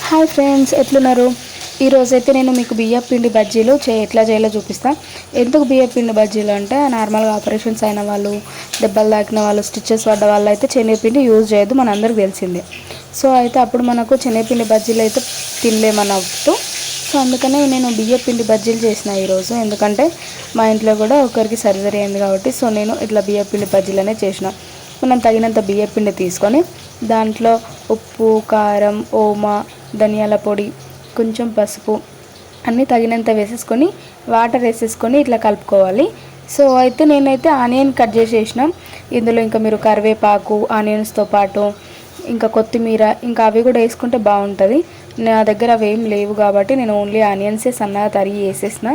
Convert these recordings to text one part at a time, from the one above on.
Hi friends, ఎట్లున్నారు? ఈరోజైతే నేను మీకు బియ్యం పిండి బజ్జీలు ఎట్లా చేయాలో చూపిస్తాను. ఎందుకు బియ్యం పిండి బజ్జీలు అంటే నార్మల్గా ఆపరేషన్స్ అయిన వాళ్ళు, దెబ్బలు తాకిన వాళ్ళు, స్టిచెస్ పడ్డ వాళ్ళు అయితే శనగపిండి యూజ్ చేయొద్దు, మనందరికీ తెలిసిందే. సో అయితే అప్పుడు మనకు శనగపిండి బజ్జీలు అయితే తినలేమన్నట్టు. సో అందుకనే నేను బియ్యం పిండి బజ్జీలు చేసిన ఈరోజు. ఎందుకంటే మా ఇంట్లో కూడా ఒకరికి సర్జరీ అయింది కాబట్టి సో నేను ఇట్లా బియ్యం పిండి బజ్జీలనే చేసిన. మనం తగినంత బియ్యం పిండి తీసుకొని దాంట్లో ఉప్పు, కారం, ఓమా, ధనియాల పొడి, కొంచెం పసుపు అన్నీ తగినంత వేసేసుకొని వాటర్ వేసేసుకొని ఇట్లా కలుపుకోవాలి. సో అయితే నేనైతే ఆనియన్ కట్ చేసేసిన. ఇందులో ఇంకా మీరు కరివేపాకు, ఆనియన్స్తో పాటు ఇంకా కొత్తిమీర ఇంకా అవి కూడా వేసుకుంటే బాగుంటుంది. నా దగ్గర అవి ఏం లేవు కాబట్టి నేను ఓన్లీ ఆనియన్సే సన్నగా తరిగి వేసేసిన.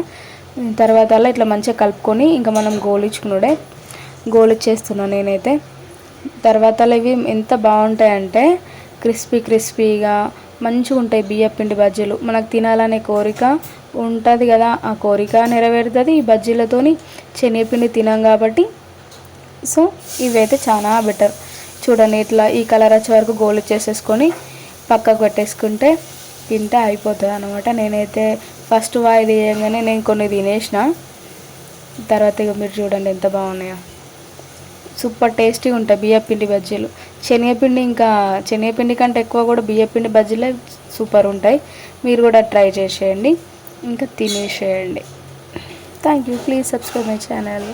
తర్వాత అలా ఇట్లా మంచిగా కలుపుకొని ఇంకా మనం గోలిచ్చేస్తున్నాను నేనైతే. తర్వాత ఇవి ఎంత బాగుంటాయంటే క్రిస్పీగా మంచిగా ఉంటాయి. బియ్యం పిండి బజ్జీలు మనకు తినాలనే కోరిక ఉంటుంది కదా, ఆ కోరిక నెరవేరుతుంది ఈ బజ్జీలతోని. శనగపిండి తినాం కాబట్టి సో ఇవైతే చాలా బెటర్. చూడండి, ఇట్లా ఈ కలర్ వచ్చే వరకు గోలిచ్చేసేసుకొని పక్కకు పెట్టేసుకుంటే తింటే అయిపోతుంది అనమాట. నేనైతే ఫస్ట్ వాయి తీయగానే నేను కొన్ని తినేసిన. తర్వాత ఇక మీరు చూడండి ఎంత బాగున్నాయో. సూపర్ టేస్టీగా ఉంటాయి బియ్యం పిండి బజ్జీలు. శనగపిండి కంటే ఎక్కువ కూడా బియ్యం పిండి బజ్జీలే సూపర్ ఉంటాయి. మీరు కూడా ట్రై చేసేయండి, ఇంకా తినేసేయండి. Thank you. Please subscribe my channel.